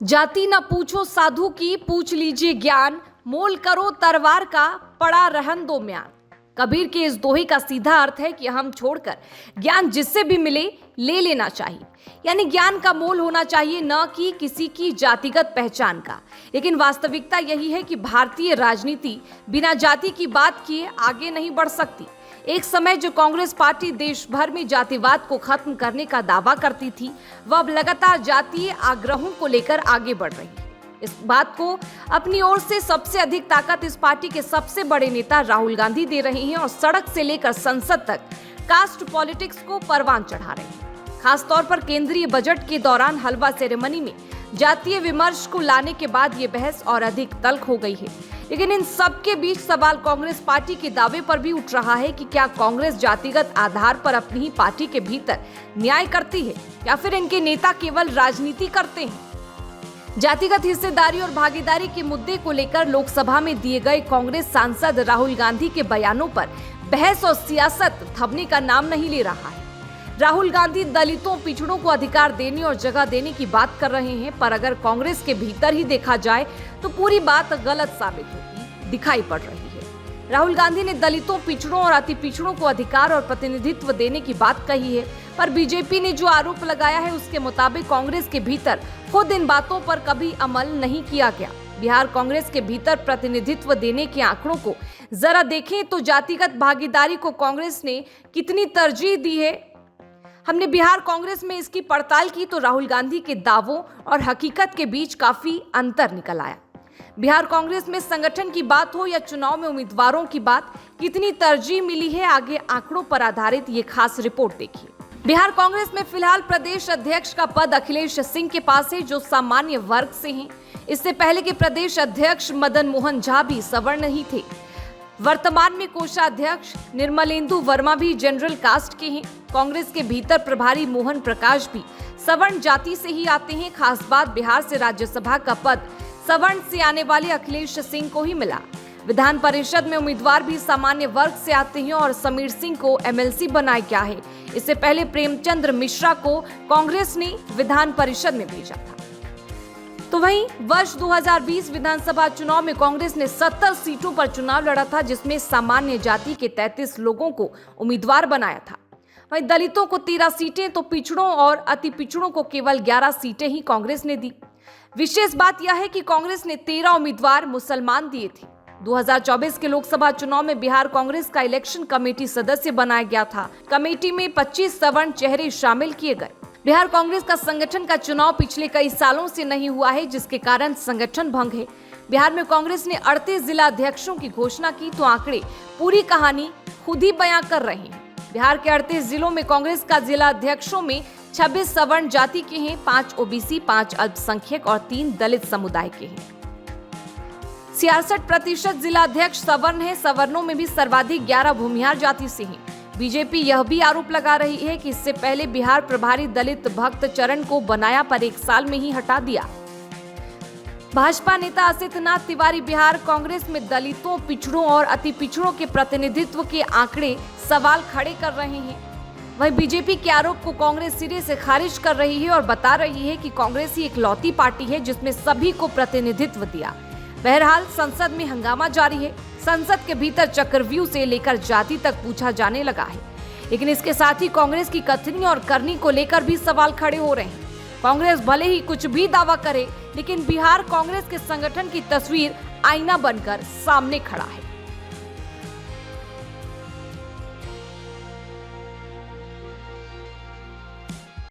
जाति न पूछो साधु की, पूछ लीजिए ज्ञान, मोल करो तरवार का, पड़ा रहन दो म्यान। कबीर के इस दोहे का सीधा अर्थ है कि हम छोड़कर ज्ञान जिससे भी मिले ले लेना चाहिए। यानी ज्ञान का मोल होना चाहिए, न कि किसी की जातिगत पहचान का। लेकिन वास्तविकता यही है कि भारतीय राजनीति बिना जाति की बात किए आगे नहीं बढ़ सकती। एक समय जो कांग्रेस पार्टी देश भर में जातिवाद को खत्म करने का दावा करती थी, वह अब लगातार जातीय आग्रहों को लेकर आगे बढ़ रही है। इस बात को अपनी ओर से सबसे अधिक ताकत इस पार्टी के सबसे बड़े नेता राहुल गांधी दे रहे हैं और सड़क से लेकर संसद तक कास्ट पॉलिटिक्स को परवान चढ़ा रहे हैं। खासतौर पर केंद्रीय बजट के दौरान हलवा सेरेमनी में जातीय विमर्श को लाने के बाद ये बहस और अधिक तल्ख हो गई है। लेकिन इन सब के बीच सवाल कांग्रेस पार्टी के दावे पर भी उठ रहा है कि क्या कांग्रेस जातिगत आधार पर अपनी ही पार्टी के भीतर न्याय करती है या फिर इनके नेता केवल राजनीति करते हैं। जातिगत हिस्सेदारी और भागीदारी के मुद्दे को लेकर लोकसभा में दिए गए कांग्रेस सांसद राहुल गांधी के बयानों पर बहस और सियासत थमने का नाम नहीं ले रहा है। राहुल गांधी दलितों, पिछड़ों को अधिकार देने और जगह देने की बात कर रहे हैं, पर अगर कांग्रेस के भीतर ही देखा जाए तो पूरी बात गलत साबित होती दिखाई पड़ रही है। राहुल गांधी ने दलितों, पिछड़ों और अति पिछड़ों को अधिकार और प्रतिनिधित्व देने की बात कही है, पर बीजेपी ने जो आरोप लगाया है उसके मुताबिक कांग्रेस के भीतर खुद इन बातों पर कभी अमल नहीं किया गया। बिहार कांग्रेस के भीतर प्रतिनिधित्व देने के आंकड़ों को जरा देखें तो जातिगत भागीदारी को कांग्रेस ने कितनी तरजीह दी है। हमने बिहार कांग्रेस में इसकी पड़ताल की तो राहुल गांधी के दावों और हकीकत के बीच काफी अंतर निकल आया। बिहार कांग्रेस में संगठन की बात हो या चुनाव में उम्मीदवारों की बात, कितनी तरजीह मिली है, आगे आंकड़ों पर आधारित ये खास रिपोर्ट देखिए। बिहार कांग्रेस में फिलहाल प्रदेश अध्यक्ष का पद अखिलेश सिंह के पास है, जो सामान्य वर्ग से हैं। इससे पहले के प्रदेश अध्यक्ष मदन मोहन झा भी सवर्ण ही थे। वर्तमान में कोषाध्यक्ष निर्मलेंदु वर्मा भी जनरल कास्ट के हैं। कांग्रेस के भीतर प्रभारी मोहन प्रकाश भी सवर्ण जाति से ही आते हैं। खास बात, बिहार से राज्यसभा का पद सवर्ण से आने वाले अखिलेश सिंह को ही मिला। विधान परिषद में उम्मीदवार भी सामान्य वर्ग से आते हैं और समीर सिंह को एमएलसी बनाया गया है। इससे पहले प्रेमचंद्र मिश्रा को कांग्रेस ने विधान परिषद में भेजा था। तो वहीं वर्ष 2020 विधानसभा चुनाव में कांग्रेस ने 70 सीटों पर चुनाव लड़ा था, जिसमें सामान्य जाति के 33 लोगों को उम्मीदवार बनाया था। वहीं दलितों को 13 सीटें तो पिछड़ों और अति पिछड़ों को केवल 11 सीटें ही कांग्रेस ने दी। विशेष बात यह है कि कांग्रेस ने 13 उम्मीदवार मुसलमान दिए थे। 2024 के लोकसभा चुनाव में बिहार कांग्रेस का इलेक्शन कमेटी सदस्य बनाया गया था। कमेटी में 25 सवर्ण चेहरे शामिल किए गए। बिहार कांग्रेस का संगठन का चुनाव पिछले कई सालों से नहीं हुआ है, जिसके कारण संगठन भंग है। बिहार में कांग्रेस ने 38 जिला अध्यक्षों की घोषणा की तो आंकड़े पूरी कहानी खुद ही बयां कर रहे हैं। बिहार के 38 जिलों में कांग्रेस का जिला अध्यक्षों में 26 सवर्ण जाति के हैं, 5 ओबीसी, 5 अल्पसंख्यक और 3 दलित समुदाय के हैं। 66% जिला अध्यक्ष सवर्ण है। सवर्णों में भी सर्वाधिक 11 भूमिहार जाति से हैं। बीजेपी यह भी आरोप लगा रही है कि इससे पहले बिहार प्रभारी दलित भक्त चरण को बनाया, पर 1 साल में ही हटा दिया। भाजपा नेता असितनाथ तिवारी बिहार कांग्रेस में दलितों, पिछड़ों और अति पिछड़ों के प्रतिनिधित्व के आंकड़े सवाल खड़े कर रहे हैं। वहीं बीजेपी के आरोप को कांग्रेस सिरे से खारिज कर रही है और बता रही है कि कांग्रेस ही इकलौती पार्टी है जिसमें सभी को प्रतिनिधित्व दिया। बहरहाल संसद में हंगामा जारी है। संसद के भीतर चक्रव्यूह से लेकर जाति तक पूछा जाने लगा है। लेकिन इसके साथ ही कांग्रेस की कथनी और करनी को लेकर भी सवाल खड़े हो रहे हैं। कांग्रेस भले ही कुछ भी दावा करे, लेकिन बिहार कांग्रेस के संगठन की तस्वीर आईना बनकर सामने खड़ा है।